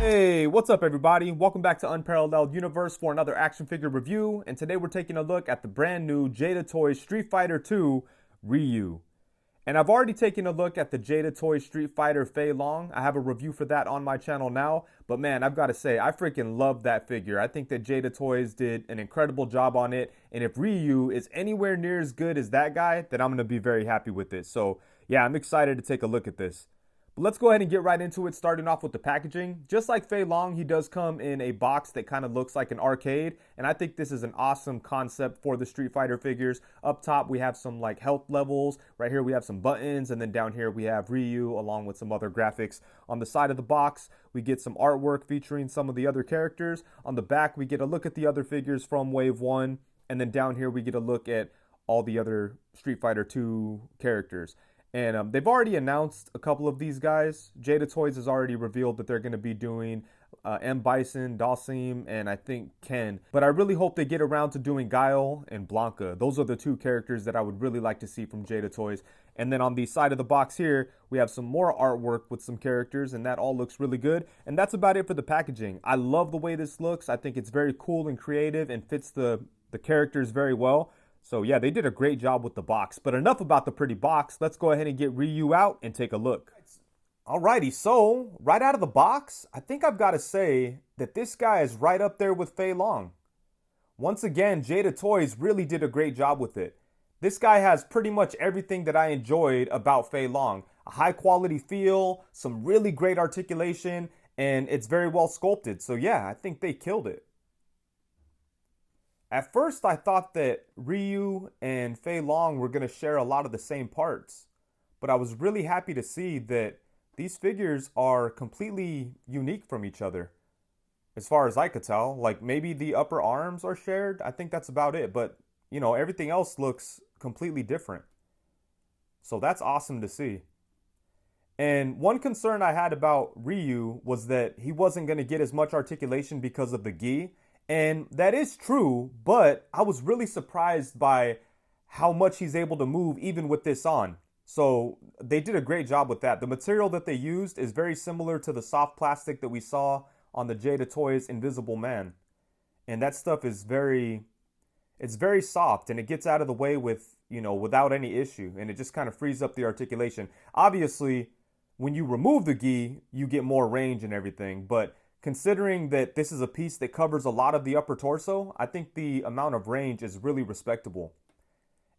Hey, what's up everybody? Welcome back to Unparalleled Universe for another action figure review, and today we're taking a look at the brand new Jada Toys Street Fighter 2 Ryu. And I've already taken a look at the Jada Toys Street Fighter Fei Long. I have a review for that on my channel now, but man, I've got to say, I freaking love that figure. I think that Jada Toys did an incredible job on it, and if Ryu is anywhere near as good as that guy, then I'm going to be very happy with it. So yeah, I'm excited to take a look at this. But let's go ahead and get right into it, starting off with the packaging. Just like Fei Long, he does come in a box that kind of looks like an arcade, and I think this is an awesome concept for the Street Fighter figures. Up top, we have some like health levels. Right here, we have some buttons, and then down here, we have Ryu along with some other graphics. On the side of the box, we get some artwork featuring some of the other characters. On the back, we get a look at the other figures from Wave 1, and then down here, we get a look at all the other Street Fighter 2 characters. And they've already announced a couple of these guys. Jada Toys has already revealed that they're going to be doing M. Bison, Dalsim, and I think Ken. But I really hope they get around to doing Guile and Blanca. Those are the two characters that I would really like to see from Jada Toys. And then on the side of the box here, we have some more artwork with some characters, and that all looks really good. And that's about it for the packaging. I love the way this looks. I think it's very cool and creative and fits the characters very well. So yeah, they did a great job with the box. But enough about the pretty box. Let's go ahead and get Ryu out and take a look. Alrighty, so right out of the box, I think I've got to say that this guy is right up there with Fei Long. Once again, Jada Toys really did a great job with it. This guy has pretty much everything that I enjoyed about Fei Long. A high quality feel, some really great articulation, and it's very well sculpted. So yeah, I think they killed it. At first, I thought that Ryu and Fei Long were going to share a lot of the same parts, but I was really happy to see that these figures are completely unique from each other. As far as I could tell, like maybe the upper arms are shared. I think that's about it, but you know, everything else looks completely different. So that's awesome to see. And one concern I had about Ryu was that he wasn't going to get as much articulation because of the gi. And that is true, but I was really surprised by how much he's able to move even with this on. So they did a great job with that. The material that they used is very similar to the soft plastic that we saw on the Jada Toys Invisible Man. And that stuff is it's very soft, and it gets out of the way with, you know, without any issue, and it just kind of frees up the articulation. Obviously, when you remove the gi, you get more range and everything, but considering that this is a piece that covers a lot of the upper torso, I think the amount of range is really respectable.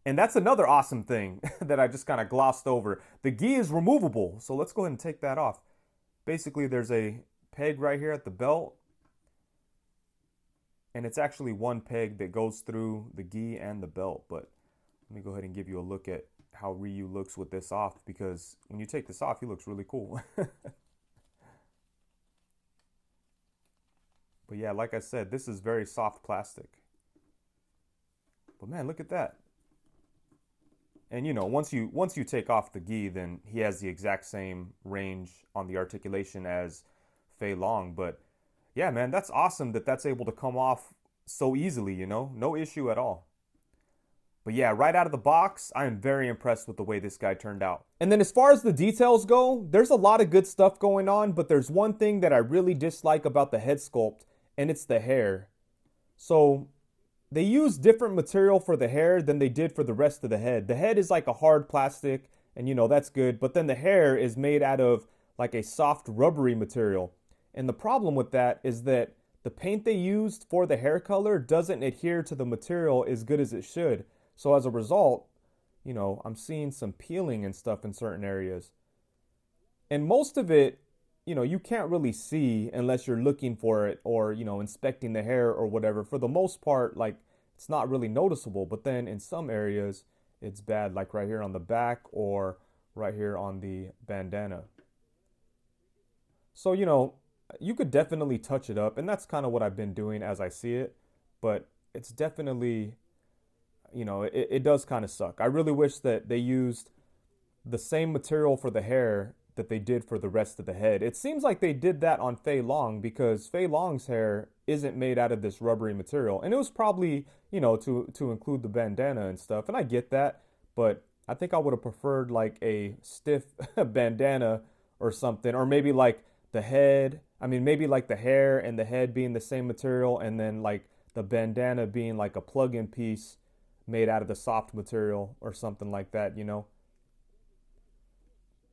And that's another awesome thing that I just kind of glossed over. The gi is removable, so let's go ahead and take that off. Basically, there's a peg right here at the belt, and it's actually one peg that goes through the gi and the belt. But let me go ahead and give you a look at how Ryu looks with this off, because when you take this off, he looks really cool. But yeah, like I said, this is very soft plastic. But man, look at that. And you know, once you take off the gi, then he has the exact same range on the articulation as Fei Long. But yeah, man, that's awesome that that's able to come off so easily, you know? No issue at all. But yeah, right out of the box, I am very impressed with the way this guy turned out. And then as far as the details go, there's a lot of good stuff going on, but there's one thing that I really dislike about the head sculpt, and it's the hair. So they use different material for the hair than they did for the rest of the head. The head is like a hard plastic, and you know, that's good, but then the hair is made out of like a soft rubbery material. And the problem with that is that the paint they used for the hair color doesn't adhere to the material as good as it should. So as a result, you know, I'm seeing some peeling and stuff in certain areas. And most of it, you know, you can't really see unless you're looking for it or, you know, inspecting the hair or whatever. For the most part, like, it's not really noticeable. But then in some areas, it's bad, like right here on the back or right here on the bandana. So, you know, you could definitely touch it up. And that's kind of what I've been doing as I see it. But it's definitely, you know, it does kind of suck. I really wish that they used the same material for the hair that they did for the rest of the head. It seems like they did that on Fei Long because Fei Long's hair isn't made out of this rubbery material. And it was probably, you know, to include the bandana and stuff. And I get that, but I think I would have preferred like a stiff bandana or something, or maybe like the head, I mean, maybe like the hair and the head being the same material, and then like the bandana being like a plug-in piece made out of the soft material or something like that, you know?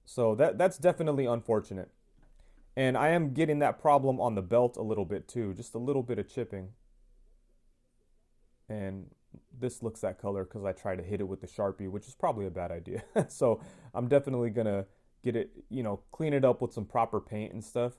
So that's definitely unfortunate. And I am getting that problem on the belt a little bit too, just a little bit of chipping. And this looks that color because I tried to hit it with the Sharpie, which is probably a bad idea. So I'm definitely gonna get it, you know, clean it up with some proper paint and stuff.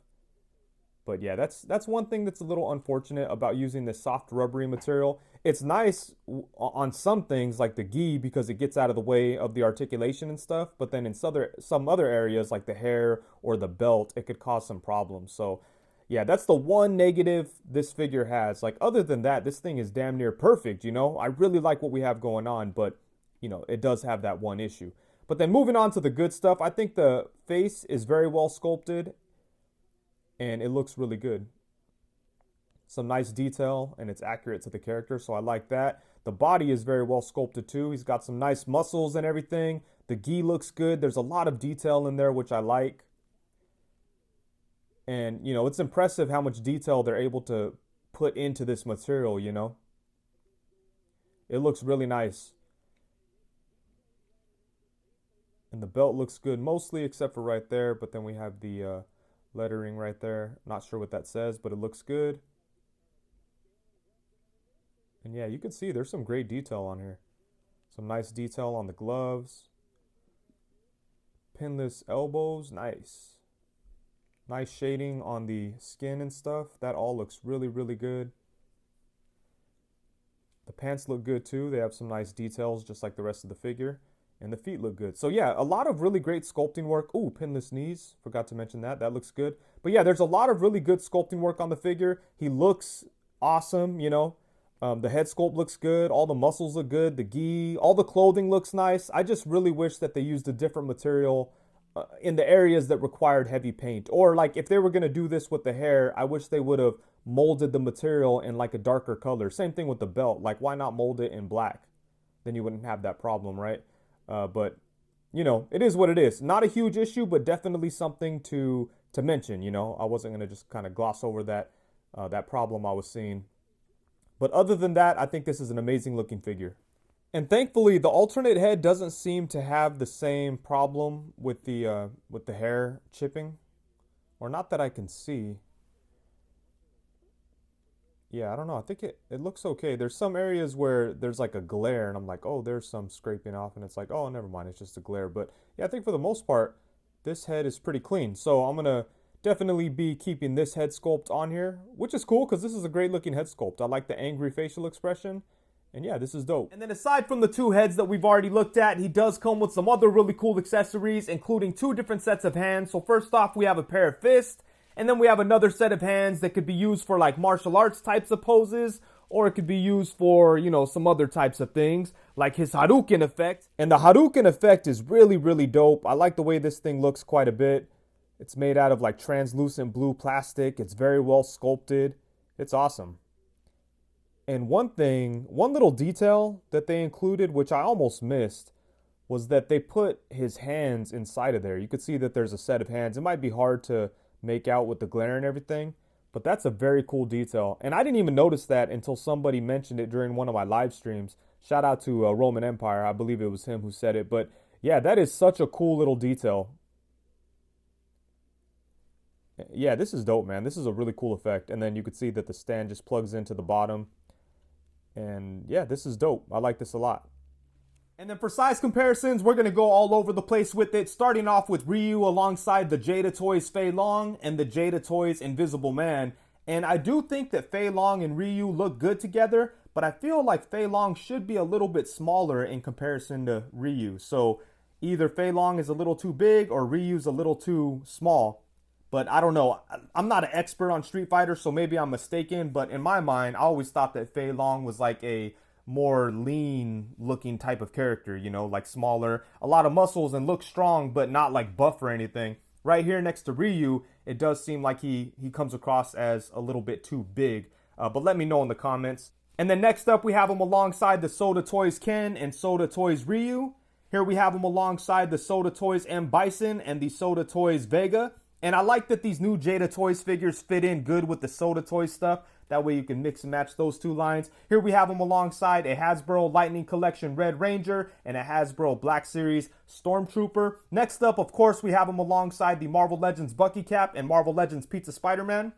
But yeah, that's one thing that's a little unfortunate about using this soft rubbery material. It's nice on some things like the gi because it gets out of the way of the articulation and stuff, but then in some other areas like the hair or the belt, it could cause some problems. So yeah, that's the one negative this figure has. Like other than that, this thing is damn near perfect, you know? I really like what we have going on, but you know, it does have that one issue. But then moving on to the good stuff, I think the face is very well sculpted and it looks really good. Some nice detail and it's accurate to the character, so I like that. The body is very well sculpted too. He's got some nice muscles and everything. The gi looks good. There's a lot of detail in there, which I like. And, you know, it's impressive how much detail they're able to put into this material, you know. It looks really nice. And the belt looks good mostly except for right there, but then we have the lettering right there. Not sure what that says, but it looks good. And yeah, you can see there's some great detail on here. Some nice detail on the gloves. Pinless elbows, nice. Nice shading on the skin and stuff. That all looks really, really good. The pants look good too. They have some nice details just like the rest of the figure. And the feet look good. So yeah, a lot of really great sculpting work. Ooh, pinless knees. Forgot to mention that. That looks good. But yeah, there's a lot of really good sculpting work on the figure. He looks awesome, you know. The head sculpt looks good. All the muscles look good. The gi, all the clothing looks nice. I just really wish that they used a different material in the areas that required heavy paint. Or like if they were going to do this with the hair, I wish they would have molded the material in like a darker color. Same thing with the belt. Like why not mold it in black? Then you wouldn't have that problem, right? But you know, it is what it is. Not a huge issue, but definitely something to mention. You know, I wasn't going to just kind of gloss over that problem I was seeing. But other than that, I think this is an amazing looking figure. And thankfully, the alternate head doesn't seem to have the same problem with the hair chipping, or not that I can see. Yeah, I don't know. I think it looks okay. There's some areas where there's like a glare, and I'm like, oh, there's some scraping off, and it's like, oh, never mind, it's just a glare. But yeah, I think for the most part, this head is pretty clean. So I'm gonna definitely be keeping this head sculpt on here, which is cool because this is a great looking head sculpt. I like the angry facial expression. And yeah, this is dope. And then aside from the two heads that we've already looked at, he does come with some other really cool accessories, including two different sets of hands. So first off, we have a pair of fists, and then we have another set of hands that could be used for like martial arts types of poses, or it could be used for, you know, some other types of things, like his Hadouken effect. And the Hadouken effect is really, really dope. I like the way this thing looks quite a bit. It's made out of like translucent blue plastic. It's very well sculpted. It's awesome. And one little detail that they included, which I almost missed, was that they put his hands inside of there. You could see that there's a set of hands. It might be hard to make out with the glare and everything, but that's a very cool detail. And I didn't even notice that until somebody mentioned it during one of my live streams. Shout out to Roman Empire. I believe it was him who said it. But yeah, that is such a cool little detail. Yeah, this is dope, man. This is a really cool effect. And then you could see that the stand just plugs into the bottom. And yeah, this is dope. I like this a lot. And then for size comparisons, we're going to go all over the place with it, starting off with Ryu alongside the Jada Toys Fei Long and the Jada Toys Invisible Man. And I do think that Fei Long and Ryu look good together, but I feel like Fei Long should be a little bit smaller in comparison to Ryu. So either Fei Long is a little too big or Ryu's a little too small. But I don't know. I'm not an expert on Street Fighter, so maybe I'm mistaken. But in my mind, I always thought that Fei Long was like a more lean looking type of character, you know, like smaller, a lot of muscles and looks strong, but not like buff or anything. Right here next to Ryu, it does seem like he comes across as a little bit too big. But let me know in the comments. And then next up, we have him alongside the Soda Toys Ken and Soda Toys Ryu. Here we have him alongside the Soda Toys M Bison and the Soda Toys Vega. And I like that these new Jada Toys figures fit in good with the Soda Toys stuff. That way you can mix and match those two lines. Here we have them alongside a Hasbro Lightning Collection Red Ranger and a Hasbro Black Series Stormtrooper. Next up, of course, we have them alongside the Marvel Legends Bucky Cap and Marvel Legends Pizza Spider-Man.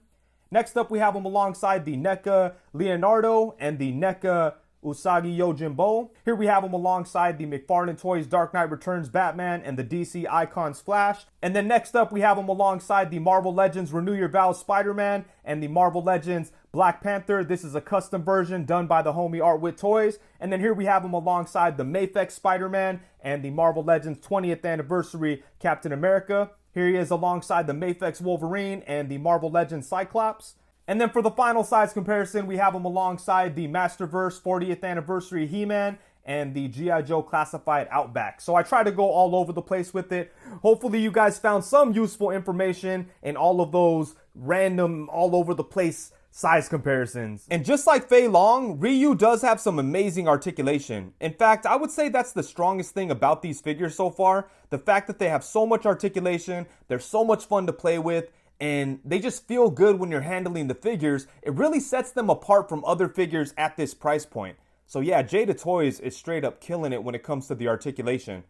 Next up, we have them alongside the NECA Leonardo and the NECA Usagi Yojimbo. Here we have them alongside the McFarlane Toys Dark Knight Returns Batman and the DC Icons Flash. And then next up, we have them alongside the Marvel Legends Renew Your Vows Spider-Man and the Marvel Legends Black Panther. This is a custom version done by the homie Art With Toys. And then here we have them alongside the Mafex Spider-Man and the Marvel Legends 20th Anniversary Captain America. Here he is alongside the Mafex Wolverine and the Marvel Legends Cyclops. And then for the final size comparison, we have them alongside the Masterverse 40th Anniversary He-Man and the G.I. Joe Classified Outback. So I try to go all over the place with it. Hopefully you guys found some useful information in all of those random, all over the place size comparisons. And just like Fei Long, Ryu does have some amazing articulation. In fact, I would say that's the strongest thing about these figures so far. The fact that they have so much articulation, they're so much fun to play with, and they just feel good when you're handling the figures. It really sets them apart from other figures at this price point. So yeah, Jada Toys is straight up killing it when it comes to the articulation.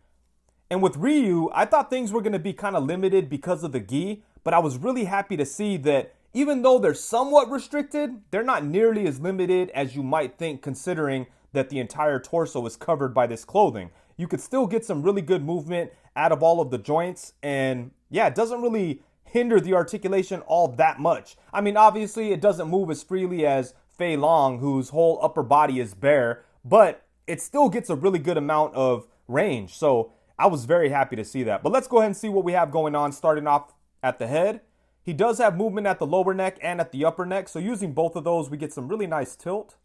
And with Ryu, I thought things were going to be kind of limited because of the gi, but I was really happy to see that even though they're somewhat restricted, they're not nearly as limited as you might think, considering that the entire torso is covered by this clothing. You could still get some really good movement out of all of the joints, and yeah, it doesn't really hinder the articulation all that much. I mean, obviously it doesn't move as freely as Fei Long, whose whole upper body is bare, but it still gets a really good amount of range. So I was very happy to see that. But let's go ahead and see what we have going on, starting off at the head. He does have movement at the lower neck and at the upper neck. So using both of those, we get some really nice tilt.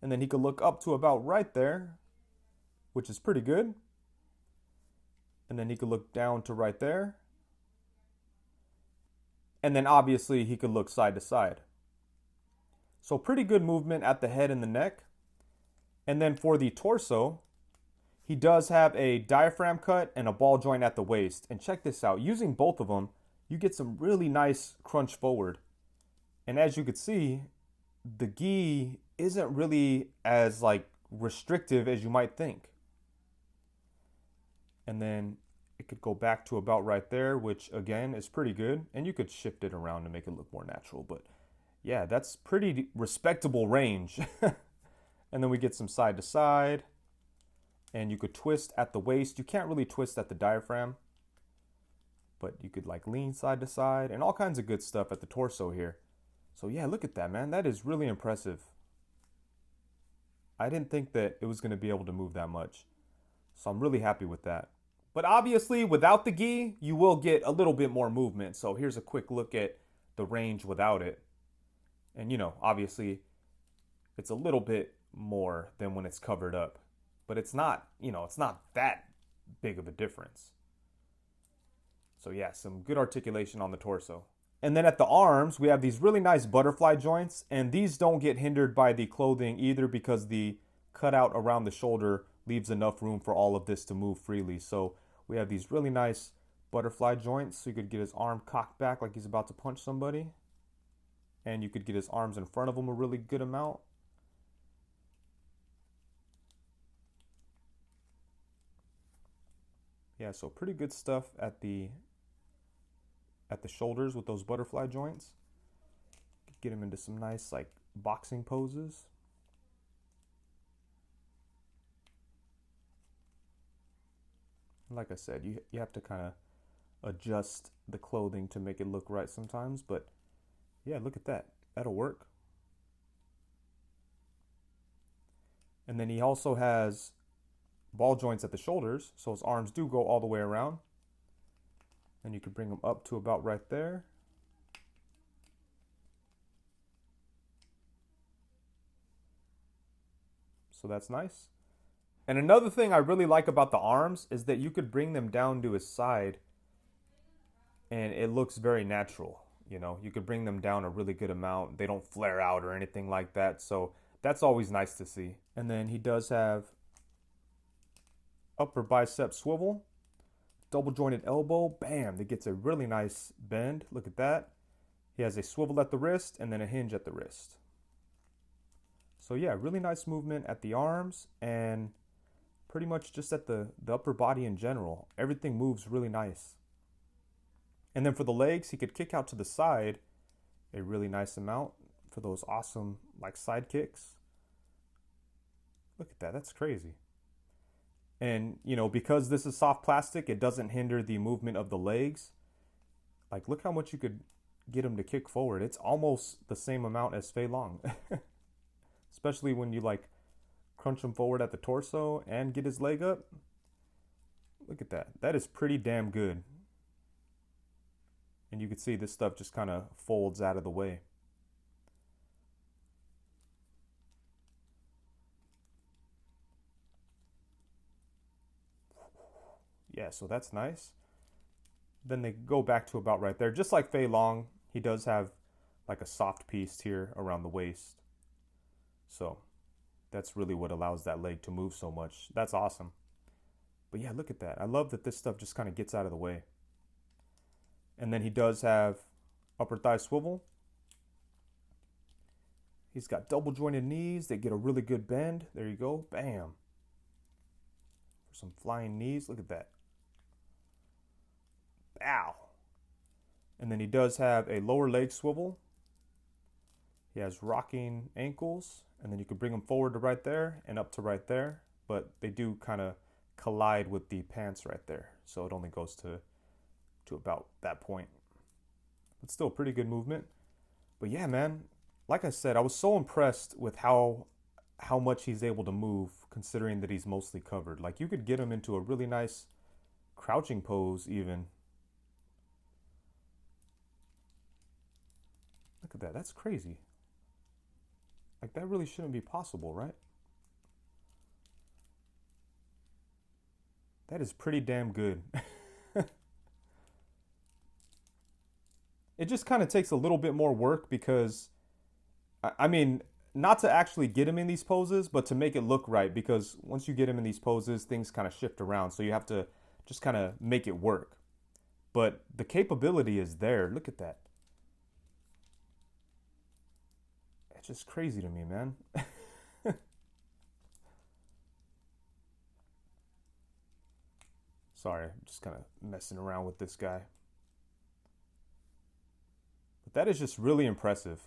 And then he could look up to about right there, which is pretty good. And then he could look down to right there. And then obviously he could look side to side. So pretty good movement at the head and the neck. And then for the torso, he does have a diaphragm cut and a ball joint at the waist. And check this out, using both of them, you get some really nice crunch forward. And as you can see, the gi isn't really as like restrictive as you might think. And then it could go back to about right there, which again is pretty good. And you could shift it around to make it look more natural. But yeah, that's pretty respectable range. And then we get some side to side. And you could twist at the waist. You can't really twist at the diaphragm. But you could like lean side to side and all kinds of good stuff at the torso here. So yeah, look at that, man. That is really impressive. I didn't think that it was going to be able to move that much. So I'm really happy with that. But obviously, without the gi, you will get a little bit more movement. So here's a quick look at the range without it. And, you know, obviously, it's a little bit more than when it's covered up. But it's not, you know, it's not that big of a difference. So yeah, some good articulation on the torso. And then at the arms, we have these really nice butterfly joints. And these don't get hindered by the clothing either because the cutout around the shoulder leaves enough room for all of this to move freely. So we have these really nice butterfly joints. So you could get his arm cocked back like he's about to punch somebody. And you could get his arms in front of him a really good amount. Yeah, so pretty good stuff at the shoulders with those butterfly joints. Get him into some nice like boxing poses. Like I said, you have to kind of adjust the clothing to make it look right sometimes, but yeah, look at that. That'll work. And then he also has ball joints at the shoulders, so his arms do go all the way around. And you can bring them up to about right there. So that's nice. And another thing I really like about the arms is that you could bring them down to his side and it looks very natural. You know, you could bring them down a really good amount. They don't flare out or anything like that. So that's always nice to see. And then he does have upper bicep swivel. Double jointed elbow, bam, that gets a really nice bend. Look at that. He has a swivel at the wrist and then a hinge at the wrist. So yeah, really nice movement at the arms and pretty much just at the upper body in general. Everything moves really nice. And then for the legs, he could kick out to the side a really nice amount for those awesome like side kicks. Look at that, that's crazy. And you know, because this is soft plastic, it doesn't hinder the movement of the legs. Like look how much you could get him to kick forward. It's almost the same amount as Fei Long. Especially when you like crunch him forward at the torso and get his leg up. Look at that. That is pretty damn good. And you can see this stuff just kind of folds out of the way. Yeah, so that's nice. Then they go back to about right there. Just like Fei Long, he does have like a soft piece here around the waist. So that's really what allows that leg to move so much. That's awesome. But yeah, look at that. I love that this stuff just kind of gets out of the way. And then he does have upper thigh swivel. He's got double jointed knees. They get a really good bend. There you go. Bam. For some flying knees. Look at that. Ow. And then he does have a lower leg swivel. He has rocking ankles. And then you can bring them forward to right there and up to right there. But they do kind of collide with the pants right there. So it only goes to about that point. But still pretty good movement. But yeah, man, like I said, I was so impressed with how much he's able to move considering that he's mostly covered. Like you could get him into a really nice crouching pose even. Look at that. That's crazy. Like that really shouldn't be possible, right? That is pretty damn good. It just kind of takes a little bit more work because, I mean, not to actually get him in these poses, but to make it look right, because once you get him in these poses, things kind of shift around. So you have to just kind of make it work. But the capability is there. Look at that. It's just crazy to me, man. Sorry, I'm just kind of messing around with this guy. But that is just really impressive.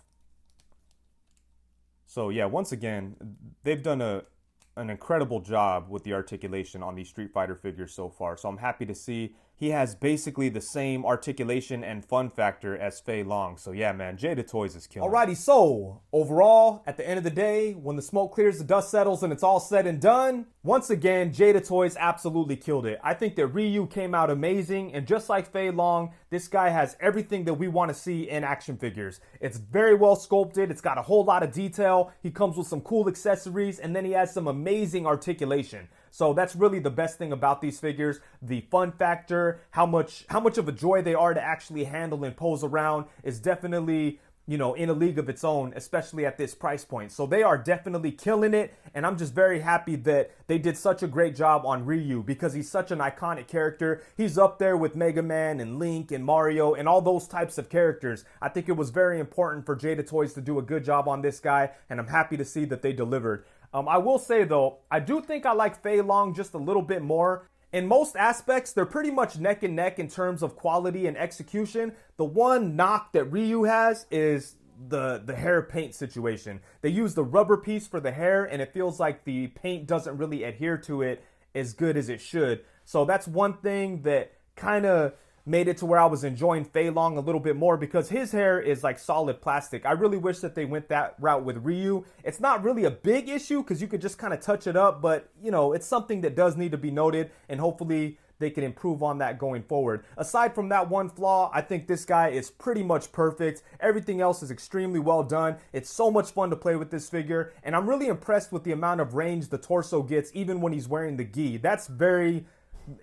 So yeah, once again, they've done an incredible job with the articulation on these Street Fighter figures so far. So I'm happy to see he has basically the same articulation and fun factor as Fei Long. So yeah, man, Jada Toys is killing. Alrighty, so overall, at the end of the day, when the smoke clears, the dust settles, and it's all said and done, once again, Jada Toys absolutely killed it. I think that Ryu came out amazing, and just like Fei Long, this guy has everything that we want to see in action figures. It's very well sculpted. It's got a whole lot of detail. He comes with some cool accessories, and then he has some amazing articulation. So that's really the best thing about these figures. The fun factor, how much of a joy they are to actually handle and pose around is definitely, you know, in a league of its own, especially at this price point. So they are definitely killing it. And I'm just very happy that they did such a great job on Ryu because he's such an iconic character. He's up there with Mega Man and Link and Mario and all those types of characters. I think it was very important for Jada Toys to do a good job on this guy. And I'm happy to see that they delivered. I will say though, I do think I like Fei Long just a little bit more. In most aspects, they're pretty much neck and neck in terms of quality and execution. The one knock that Ryu has is the hair paint situation. They use the rubber piece for the hair and it feels like the paint doesn't really adhere to it as good as it should. So that's one thing that kind of made it to where I was enjoying Fei Long a little bit more because his hair is like solid plastic. I really wish that they went that route with Ryu. It's not really a big issue because you could just kind of touch it up, but you know, it's something that does need to be noted and hopefully they can improve on that going forward. Aside from that one flaw, I think this guy is pretty much perfect. Everything else is extremely well done. It's so much fun to play with this figure and I'm really impressed with the amount of range the torso gets even when he's wearing the gi. That's very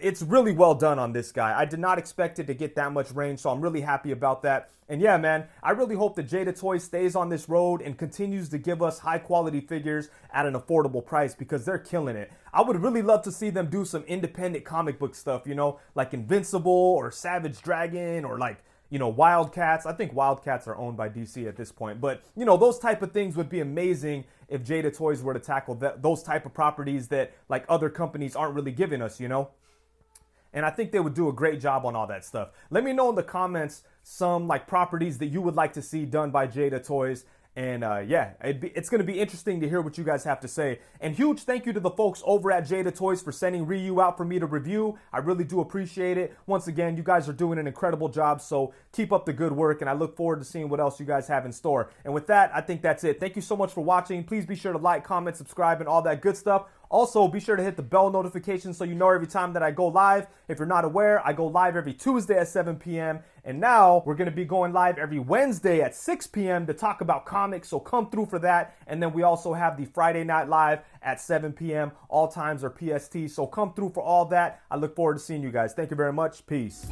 it's really well done on this guy. I did not expect it to get that much range, so I'm really happy about that. And yeah, man, I really hope that Jada Toys stays on this road and continues to give us high quality figures at an affordable price, because they're killing it. I would really love to see them do some independent comic book stuff, you know, like Invincible or Savage Dragon or like, you know, Wildcats. I think Wildcats are owned by DC at this point. But, you know, those type of things would be amazing if Jada Toys were to tackle those type of properties that like other companies aren't really giving us, you know? And I think they would do a great job on all that stuff. Let me know in the comments some like properties that you would like to see done by Jada Toys. And yeah, it's going to be interesting to hear what you guys have to say. And huge thank you to the folks over at Jada Toys for sending Ryu out for me to review. I really do appreciate it. Once again, you guys are doing an incredible job, so keep up the good work, and I look forward to seeing what else you guys have in store. And with that, I think that's it. Thank you so much for watching. Please be sure to like, comment, subscribe, and all that good stuff. Also, be sure to hit the bell notification so you know every time that I go live. If you're not aware, I go live every Tuesday at 7 p.m. And now we're going to be going live every Wednesday at 6 p.m. to talk about comics, so come through for that. And then we also have the Friday Night Live at 7 p.m. All times are PST, so come through for all that. I look forward to seeing you guys. Thank you very much. Peace.